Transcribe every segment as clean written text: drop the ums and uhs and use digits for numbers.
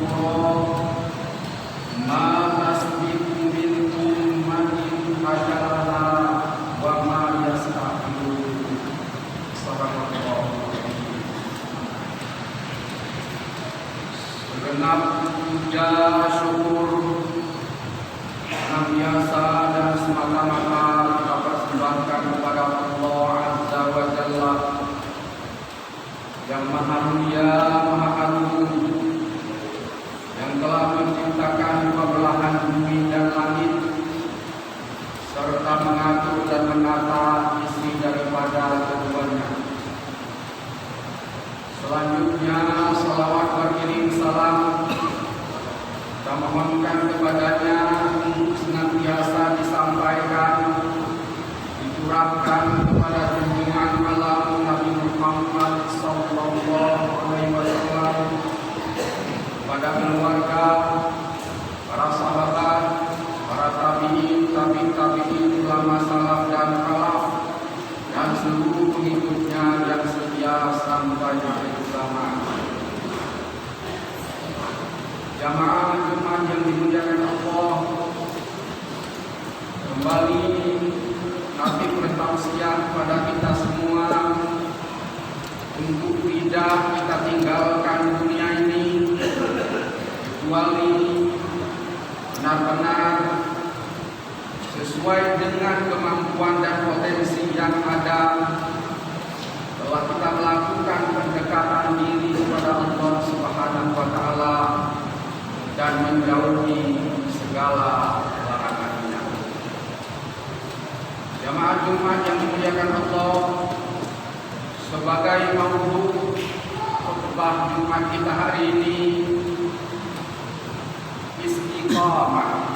syukura ma tasbiqu min ummatin ajalaha wa ma yasta'khirun. Subhanallah. Segenap puja syukur biasa dan semata-mata kita persembahkan kepada Allah Azza wa Jalla yang Maha Mulia, Maha Agung, yang telah menciptakan pembelahan bumi dan langit serta mengatur dan menata isi daripada keduanya. Selanjutnya salawat berkirim salam kita mohonkan kepadanya untuk senantiasa disampaikan, dicurahkan kepada junjungan alam Nabi Muhammad sallallahu alaihi wasallam, kepada keluarga, para sahabat, para tabi'in, tabi'in, ulama salaf dan khalaf, dan seluruh pengikutnya yang setia sampai akhir zaman. Jamaah Jumat yang dimuliakan Allah, kembali Nabi bertausiah kepada kita semua untuk tidak kita tinggalkan dunia ini kecuali benar-benar sesuai dengan kemampuan dan potensi yang ada. Telah kita melakukan pendekatan diri kepada Allah Subhanahu wa Ta'ala dan menjauhi segala larangannya. Jamaah Jumat yang dimuliakan Allah, sebagai maudu khutbah Jumat kita hari ini, istiqamah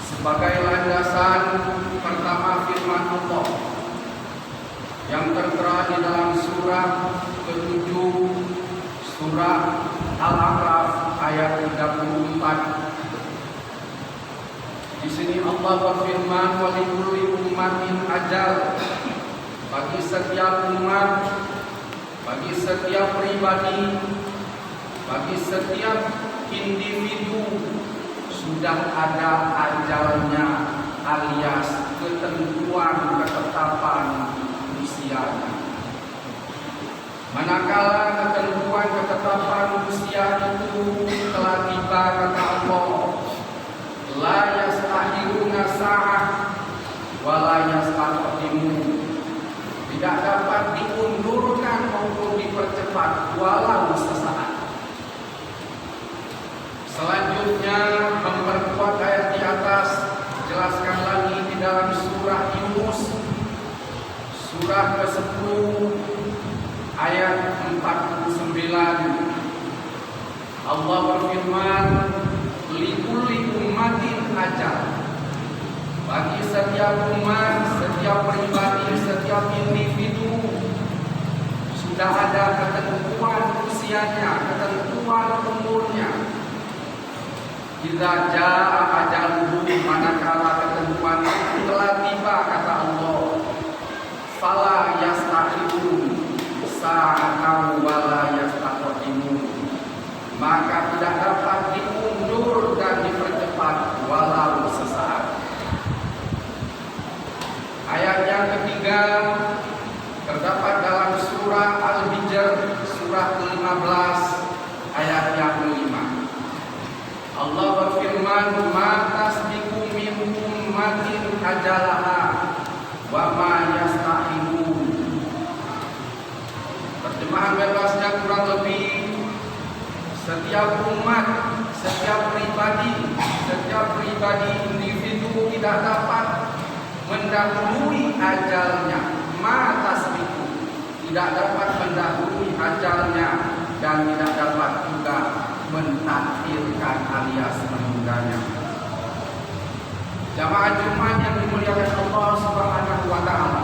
sebagai landasan pertama firman Allah yang tertera di dalam surah ke-7 surah Al-A'raf ayat 34. Di sini Allah berfirman, wa likulli ummatin ajal. Bagi setiap umat, bagi setiap pribadi, bagi setiap individu sudah ada ajalnya, alias ketentuan ketetapan usianya. Manakala ketentuan ketetapan usia itu telah tiba, kata Allah, la yastahiruna sa'ah wa la yastaqdimun, tidak dapat diundurkan maupun dipercepat walau sesaat. Selanjutnya memperkuat ayat di atas, jelaskan lagi di dalam surah Yunus surah ke-10 ayat 49. Allah berfirman, likulli ummatin ajal. Bagi setiap umat, setiap pribadi, setiap individu sudah ada ketentuan usianya, ketentuan umurnya. Idza jaa ajaluhum, manakala ketentuan itu telah tiba, kata Allah, fala yastakhirun sa'atan wala yastaqdimun, maka tidak dapat diundur dan dipercepat walau sesaat. Ayat yang ketiga terdapat dalam surah Al-Hijr surah ke-15 ayat yang ke-5. Allah berfirman, ma tasbiqu min ummatin ajalaha wa ma yasta'khirun. Terjemahan bebasnya kurang lebih, setiap umat, setiap pribadi individu tidak dapat mendahului ajalnya, ma tasbiqu, tidak dapat mendahului ajalnya, dan tidak dapat juga mentakhirkan alias menundanya. Jamaah Jumat yang dimuliakan Allah Subhanahu wa Ta'ala,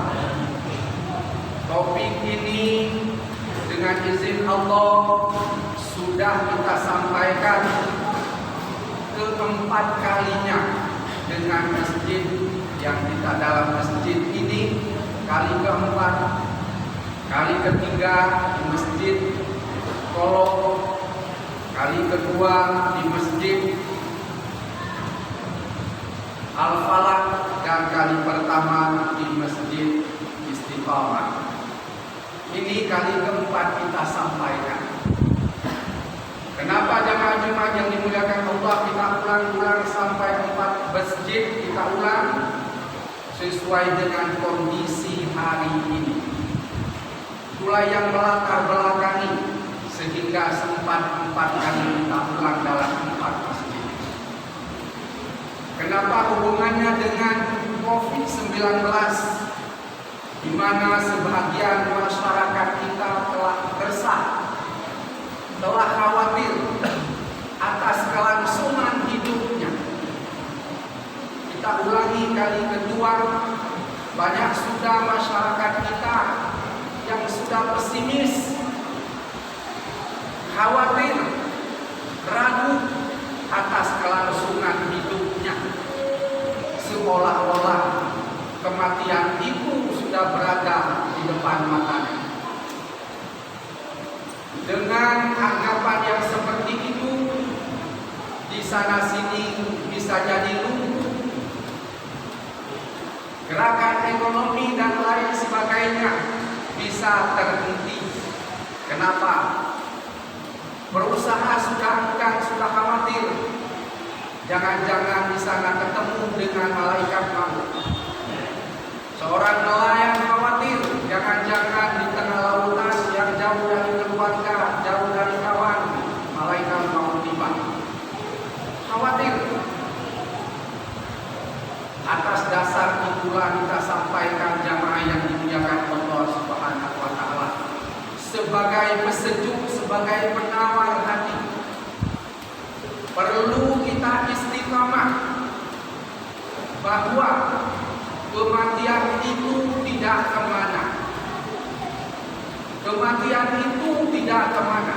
topik ini dengan izin Allah sudah kita sampaikan keempat kalinya dengan masjid yang kita dalam masjid ini, kali keempat, kali ketiga di masjid Kolok kali kedua di Masjid Al-Falah, dan kali pertama di Masjid Istiqamah. Ini kali keempat kita sampaikan. Kenapa jamaah Jumat yang dimuliakan Allah kita ulang-ulang sampai 4 masjid kita ulang? Sesuai dengan kondisi hari ini. Itulah yang melatar belakangi sehingga sempat 4 kali kita ulang dalam 4 masjid. Kenapa hubungannya dengan COVID-19, di mana sebagian masyarakat kita telah resah, telah khawatir atas kelangsungan hidupnya. Kita ulangi kali kedua, banyak sudah masyarakat kita yang sudah pesimis, khawatir, ragu atas kelangsungan hidupnya, seolah-olah kematian itu sudah berada di depan matanya. Dengan anggapan yang seperti itu, di sana sini bisa jadi lumpuh, gerakan ekonomi dan lain sebagainya bisa terhenti. Kenapa? Berusaha sudah enggan, sudah khawatir. Jangan-jangan di sana ketemu dengan malaikat maut. Seorang nelayan khawatir, jangan-jangan di tengah lautan yang jauh dari keluarga, jauh dari kawan, malaikat maut tiba. Khawatir. Atas dasar itulah kita sampaikan jamaah yang dimuliakan Allah Subhanahu wa taala, sebagai pesejuk, sebagai penawar hati, perlu kita istiqamah bahwa kematian itu tidak kemana. Kematian itu tidak kemana.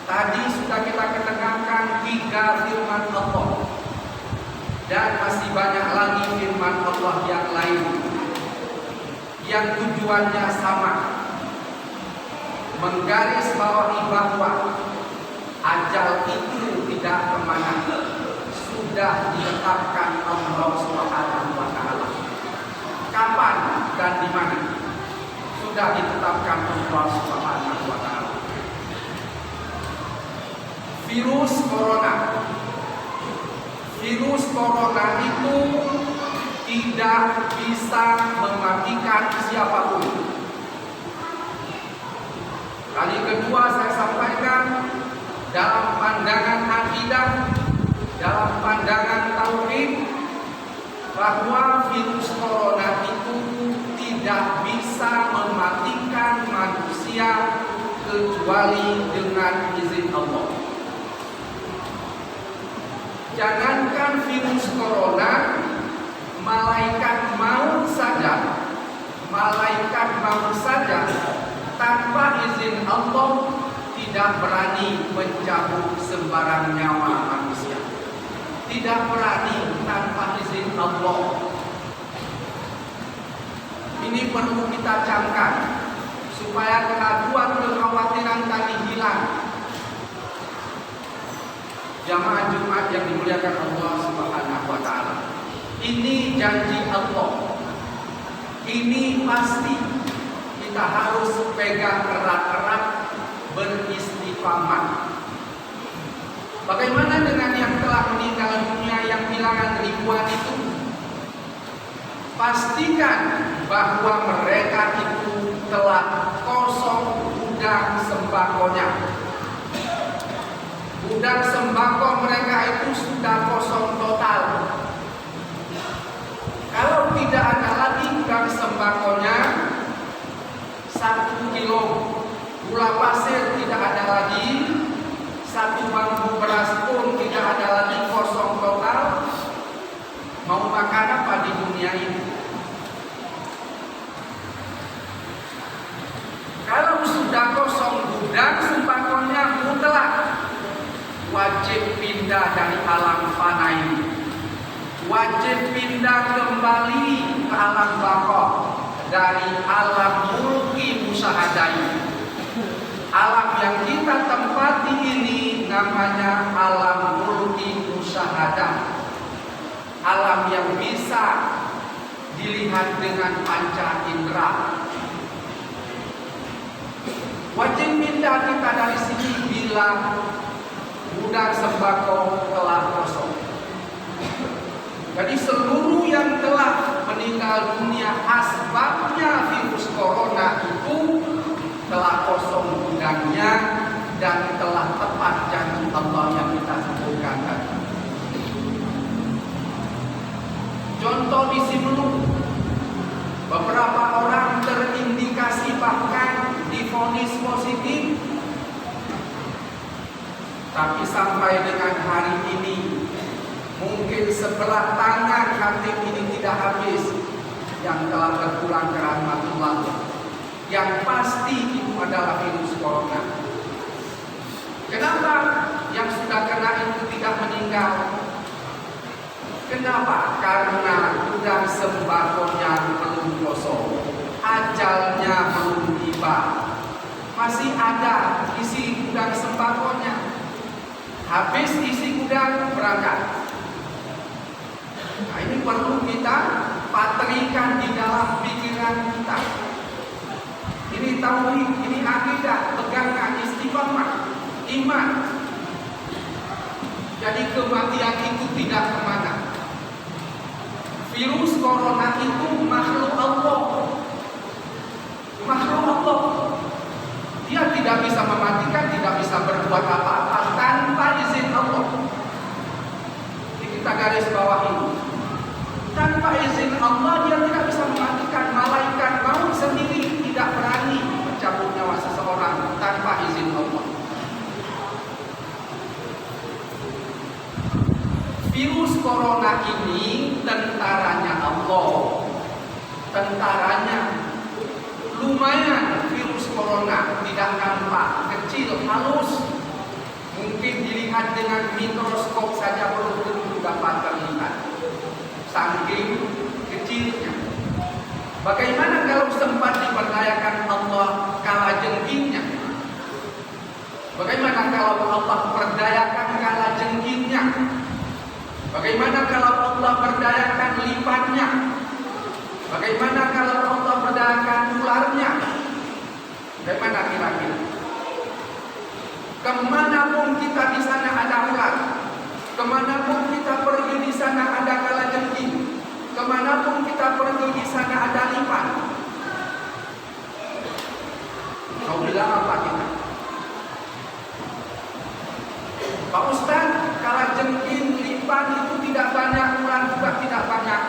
Tadi sudah kita ketekankan 3 firman Allah, dan masih banyak lagi firman Allah yang lain yang tujuannya sama, menggarisbawahi bahwa ajal itu tidak kemana, sudah ditetapkan Allah Subhanahu wa taala. Kapan dan di mana sudah ditetapkan Allah Subhanahu wa taala. Virus corona itu tidak bisa mematikan siapapun. Kali kedua saya sampaikan, dalam pandangan akidah, dalam pandangan tauhid, bahwa virus corona itu tidak bisa mematikan manusia kecuali dengan izin Allah. Jangankan virus corona, malaikat maut saja tanpa izin Allah tidak berani mencabut sembarang nyawa manusia. Tidak berani tanpa izin Allah. Ini perlu kita camkan supaya keraguan, kekhawatiran tadi hilang. Jamaah Jumat yang dimuliakan Allah Subhanahu wa taala. Ini janji Allah. Ini pasti kita harus pegang erat-erat, beristiqamah. Bagaimana dengan yang telah meninggal dunia, yang kehilangan ribuan itu? Pastikan bahwa mereka itu telah kosong gudang sembakonya. Gudang sembako mereka itu sudah kosong total. Kalau tidak ada lagi gudang sembakonya, 1 kilo gula pasir tidak ada lagi, 1 bangku beras pun tidak ada lagi, kosong total. Mau makan apa di dunia ini? Kalau sudah kosong gudang sembakonya mutlak wajib pindah dari alam fana ini. Wajib pindah kembali ke alam baqo, dari alam mulki musyahadai. Alam yang kita tempati ini bisa dilihat dengan panca indera. Wajib minta kita dari sini bila gudang sembako telah kosong. Jadi seluruh yang telah meninggal dunia asbabnya virus corona itu telah kosong gudangnya dan telah tepat janji Allah yang kita sebutkan tadi. Contoh di Simelu, beberapa orang terindikasi bahkan divonis positif, tapi sampai dengan hari ini mungkin sebelah tangan hati ini tidak habis yang telah berpulang ke rahmatullah. Yang pasti itu adalah virus corona. Kenapa yang sudah kena itu tidak meninggal? Kenapa? Karena gudang sembakonya belum kosong, ajalnya belum tiba, masih ada isi gudang sembakonya. Habis isi gudang berangkat. Nah, ini perlu kita patrikan di dalam pikiran kita. Ini tauhid, ini akidah, pegangan, istiqamah, iman. Jadi kematian itu tidak kemana. Virus corona itu makhluk Allah. Makhluk Allah. Dia tidak bisa mematikan, tidak bisa berbuat apa-apa tanpa izin Allah. Jadi kita garis bawahi. Tanpa izin Allah dia tidak bisa mematikan. Malaikat maut sendiri tidak berani mencabut nyawa seseorang tanpa izin Allah. Virus corona ini tentaranya Allah. Tentaranya lumayan. Virus corona tidak nampak, kecil, halus. Mungkin dilihat dengan mikroskop saja belum tentu dapat terlihat. Saking kecilnya. Bagaimana kalau sempat diperdayakan Allah kala jengkingnya? Bagaimana kalau Allah perdayakan kala jengkingnya? Bagaimana kalau Allah perdayakan lipatnya? Bagaimana kalau Allah perdayakan ularnya? Bagaimana kira-kira? Kemanapun kita di sana ada ular, kemanapun kita pergi di sana ada kalajengking, kemanapun kita pergi di sana ada lipat. Kau bilang apa kita? Pak Ustaz, kalajengking, lipat itu tidak banyak, ular juga tidak banyak.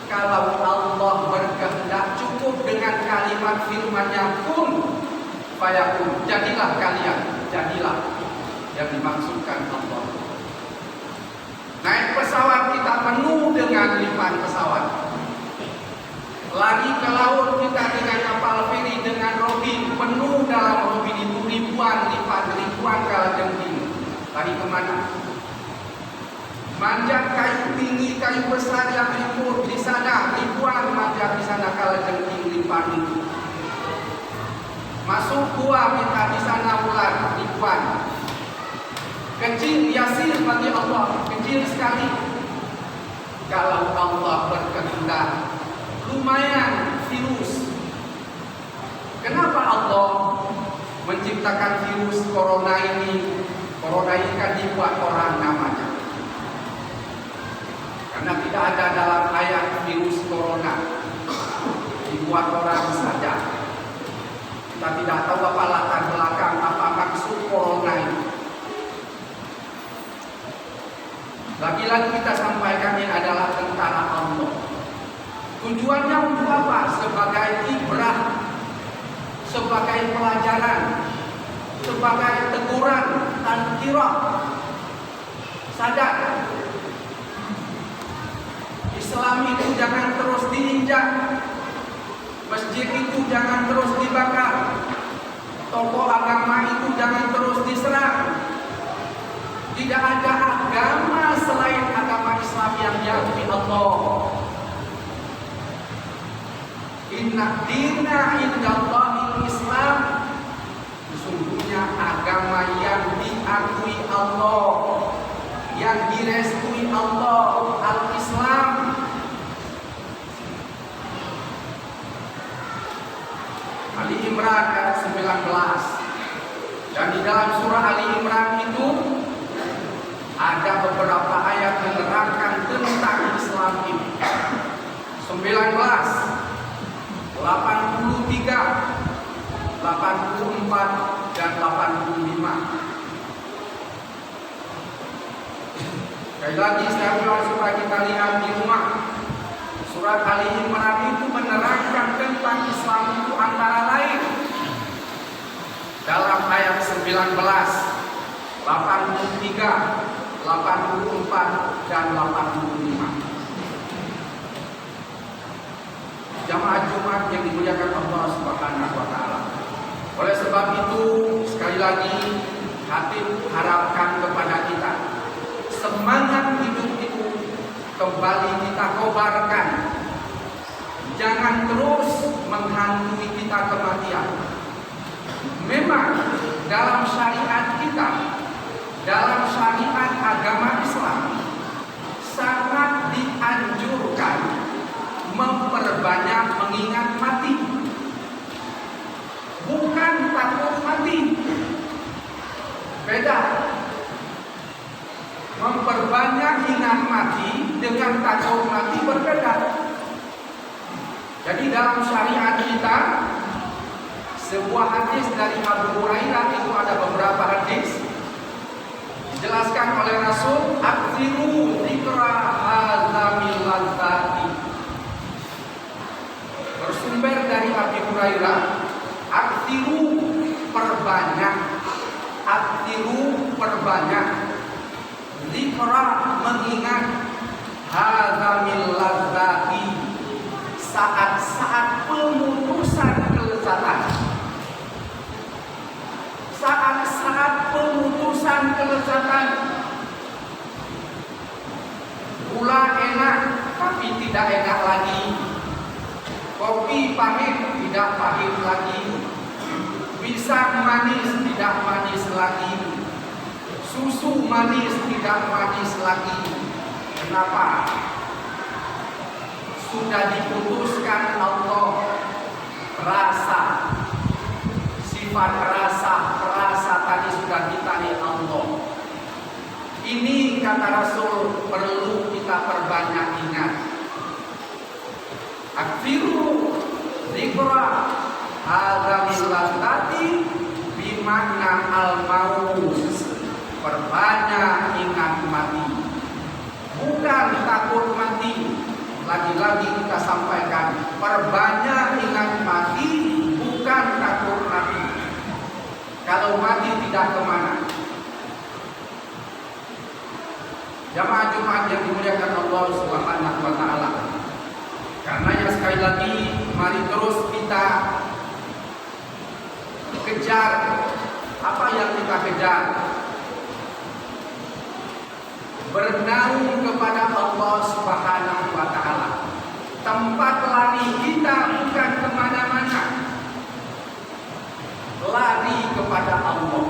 Kalau Allah berkehendak cukup dengan kalimat firman-Nya kun fayakun, jadilah kalian, jadilah yang dimaksudkan Allah. Naik pesawat kita penuh dengan limpahan pesawat. Lari ke laut kita dengan kapal feri, dengan robin penuh dalam robin itu ribuan limpahan, ribuan kalajengking. Lari kemana? Manjat kayu tinggi, kayu besar yang ribut di sana, ribuan manjat di sana kalajengking limpahan itu. Masuk gua kita di sana ular ribuan. Kecil, yasir bagi Allah, kecil sekali. Kalau Allah berkehendak, lumayan virus. Kenapa Allah menciptakan virus corona ini? Corona ini kan dibuat orang namanya. Karena tidak ada dalam ayat virus corona, dibuat orang saja. Kita tidak tahu apa latar belakang, apa maksud corona ini. Lagi-lagi kita sampaikan ini adalah tentara Allah. Tujuannya untuk apa? Sebagai ibrah, sebagai pelajaran, sebagai teguran, tazkirah. Sadar, Islam itu jangan terus diinjak, masjid itu jangan terus dibakar, tokoh agama itu jangan terus diserang. Tidak ada agama selain agama Islam yang diakui Allah. Inna dina indallahil Islam. Sesungguhnya agama yang diakui Allah, yang direstui Allah, al-Islam. Dan di dalam surah Ali Imran itu ada beberapa ayat menerangkan tentang Islam ini. 19, 83, 84, dan 85. Sekali lagi saya ulang supaya kita lihat di rumah. Surat Ali Imran itu menerangkan tentang Islam itu antara lain dalam ayat 19, 83, 84, dan 85. Jamaah Jumat yang dimuliakan Allah Subhanahu wa taala. Oleh sebab itu, sekali lagi hati harapkan kepada kita, semangat hidup itu kembali kita kobarkan. Jangan terus menghantui kita kematian. Memang dalam syariat kita, dalam syariat agama Islam, sangat dianjurkan memperbanyak mengingat mati. Bukan takut mati. Beda. Memperbanyak ingat mati dengan takut mati berbeda. Jadi dalam syariat kita, sebuah hadis dari Abu Hurairah itu ada beberapa hadis dijelaskan oleh Rasul, "Aktsiru dzikra hadzamil ladzati." Bersumber dari Abu Hurairah, "Aktsiru perbanyak, aktsiru perbanyak, dzikra mengingat, hadzamil ladzati saat-saat pemutusan kelezatan." Saat-saat pemutusan kelezatan. Gula enak tapi tidak enak lagi. Kopi pahit tidak pahit lagi. Pisang manis tidak manis lagi. Susu manis tidak manis lagi. Kenapa? Sudah diputuskan Allah rasa. Sifat rasa tadi sudah ditarik Allah. Ini kata Rasul perlu kita perbanyak ingat. Akfiru dzikra hadzamil ladzati bimakna al-maut. Perbanyak ingat mati. Bukan takut mati. Lagi-lagi kita sampaikan, perbanyak ingat mati, bukan takut mati. Kalau mati tidak kemana. Jamaah Jumat yang dimuliakan Allah Subhanahu wa taala. Karenanya sekali lagi mari terus kita kejar apa yang kita kejar. Bernaung kepada Allah Subhanahu wa taala. Tempat lari kita bukan kemana-mana. Lari kepada Allah.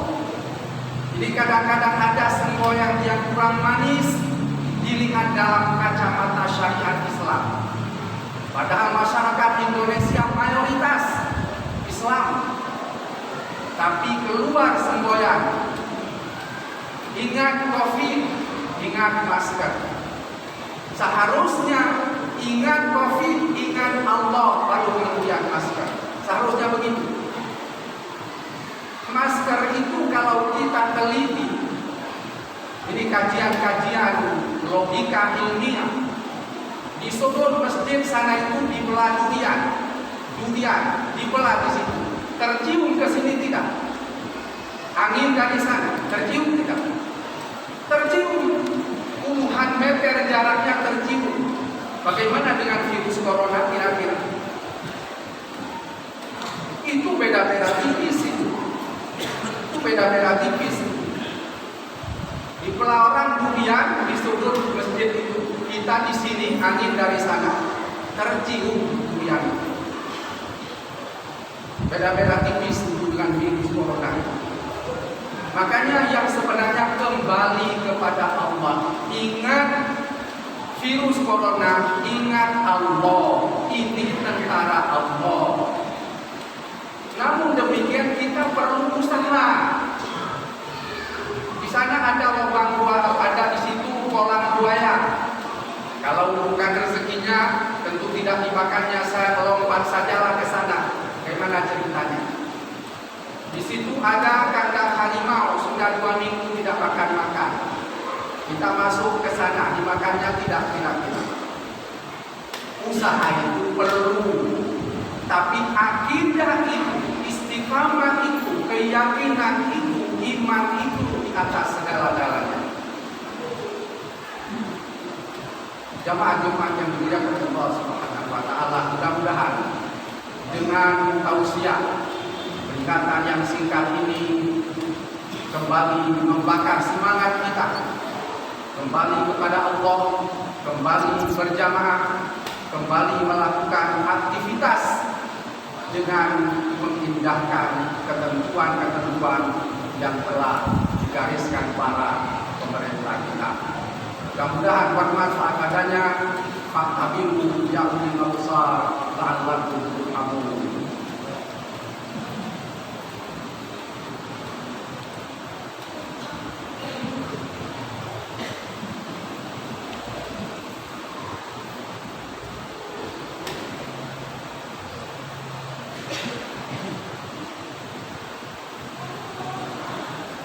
Jadi kadang-kadang ada semboyan yang kurang manis dilihat dalam kacamata syariat Islam. Padahal masyarakat Indonesia mayoritas Islam. Tapi keluar semboyan. Ingat COVID, ingat masker. Seharusnya ingat COVID, ingat Allah, baru kemudian masker. Seharusnya begitu. Masker itu kalau kita teliti, ini kajian-kajian logika ilmiah, di sudut masjid sana itu dibelah durian, dibelah di situ. Tercium ke sini tidak? Angin dari sana tercium tidak? Tercium. Puluhan meter jaraknya tercium. Bagaimana dengan virus corona kira-kira? Itu beda-beda tipis itu. Beda-beda tipis. Dibelah orang durian di sudut masjid itu. Kita di sini angin dari sana tercium durian. Beda-beda tipis dengan virus corona. Makanya yang sebenarnya kembali kepada Allah. Ingat virus corona, ingat Allah. Ini tentara Allah. Namun demikian kita kita perlu usaha. Di sana ada lubang buaya, ada di situ kolam buaya. Kalau bukan rezekinya, tentu tidak dimakannya. Saya lompat sajalah ke sana. Bagaimana ceritanya? Di situ ada kandang harimau, sudah 2 minggu tidak makan. Kita masuk ke sana, dimakannya tidak. Usaha itu perlu, tapi akidah itu, istiqamah itu, keyakinan itu, iman itu di atas segala-galanya. Jamaah Jumat yang dimuliakan Allah Subhanahu wa taala, mudah-mudahan dengan tausiah peringatan yang singkat ini kembali membakar semangat kita, kembali kepada Allah, kembali berjamaah, kembali melakukan aktivitas dengan mengindahkan ketentuan-ketentuan yang telah digariskan para pemerintah kita. Mudah-mudahan bermanfaat adanya. Fa'tabiru ya ulil absar la'allakum turhamun.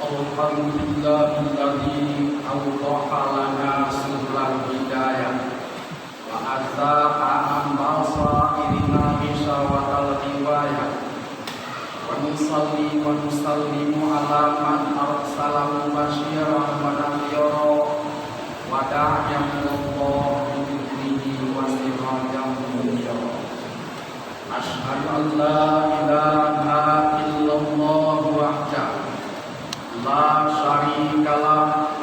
Alhamdulillahilladzi awdaha lana subulal hidayah wa azzaqa an basairina mishawatal hiwayah wa nusalli wa nusallimu ala man arsalahu basyiran wa nadhira wa da'iyan ilallah bi'idnihi wa sirajan munira. Asyhadu an la ilaha illallah wahdahu la syarikalah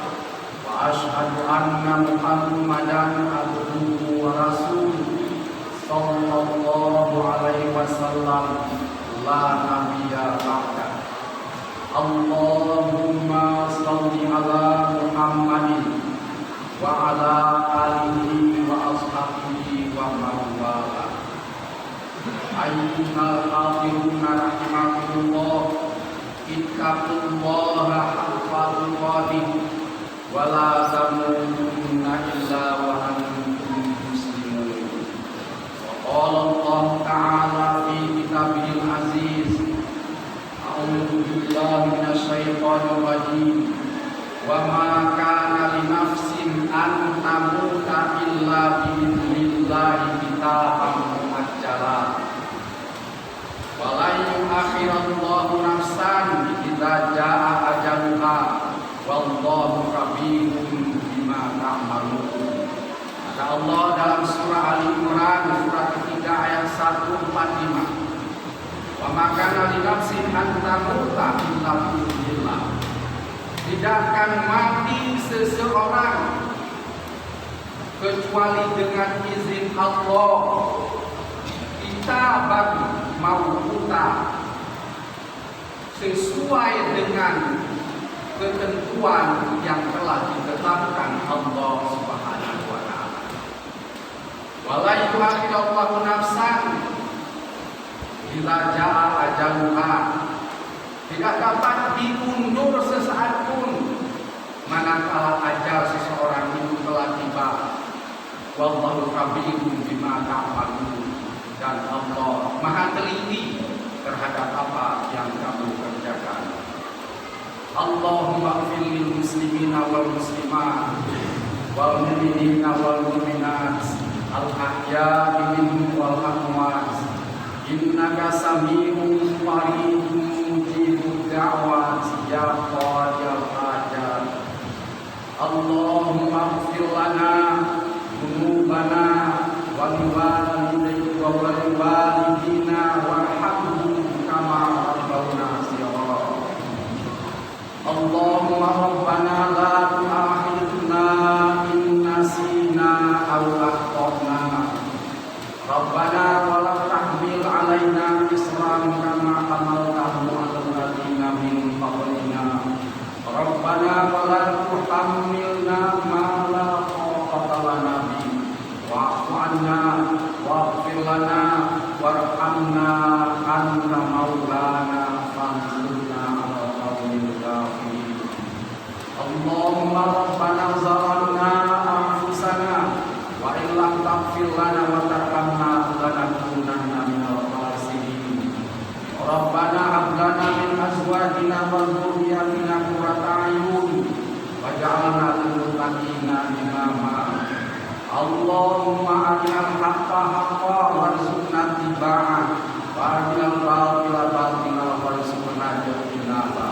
wa asyhadu anna Muhammadan abduhu wa rasuluh sallallahu alaihi wasallam la nabiyya ba'da. Allahumma shalli ala Muhammadin wa ala alihi wa ashabihi wa man wala. Ayyuhal hafiruna rahimakumullah, ittaqullaha haqqa tuqatih wa la tamutunna illa wa antum muslimun. Wa qala Allah ta'ala fi kitabihil aziz, a'udzu billahi minasy syaithanir rajim. Wa ma kana li nafsin an tamuta illa bi idznillah kitaban muajjala. Wala yu'akhirallahu nafsan idza jaa ajaluha wallahu khabirun bima ta'malun. Kata Allah dalam surah Ali Imran surah ketiga ayat 145. Wa ma kana li nafsin an tamuta illa bi idznillah. Tidak akan mati seseorang kecuali dengan izin Allah. Kita mauta sesuai dengan ketentuan yang telah ditetapkan Allah Subhanahu wa taala. Wala yu'akhirullahu nafsan bila jaa ajaluha. Tidak dapat diundur sesaat pun manakala ajal seseorang itu telah tiba. Wallahu khabirun bima ta'malun. Dan Allah maha teliti terhadap apa yang kamu kerjakan. Allahumma ighfir lil muslimina wal muslimat wal mu'minina wal mu'minat al ahya'i minhum wal amwat innaka sami'un qaribun mujibud da'wat ya qadiyal hajat. Allahumma ighfir lana dzunubana wa walidina warhamhum kama rabbawna shighara. Allahumma rabbana la tu'akhidhna in nasina aw akhtana. Rabbana wa la tahmil 'alaina isran kama hamaltahu 'alal ladzina min qablina. Rabbana wa la tuhammilna ma la taqata lana bihi wa'fu 'anna waghfir lana warhamna anta maulana fansurna Allahumma rabbana zalamna anfusana wa illam taghfir lana wa tarhamna lanakunanna minal khasirin. Rabbana hab lana min azwajina wa dhurriyyatina qurrata a'yun waj'alna lil muttaqina imama. Allahumma arinal haqqa haqqan warzuqna ittiba'ah wa arinal batila batilan warzuqna ijtinaba.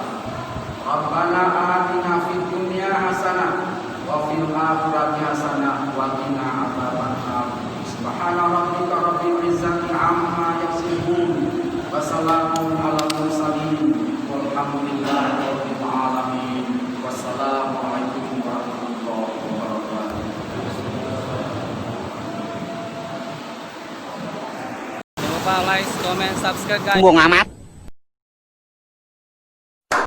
Rabbana atina fid dunya hasanah wa fil akhirati hasanah wa qina adzabannar. Subhana rabbika rabbil izzati amma yasifun wa salamun alal mursalin walhamdulillahi rabbil alamin. Wassalamu alaikum warahmatullahi wabarakatuh. Jangan lupa like, comment, subscribe guys. Buang amat.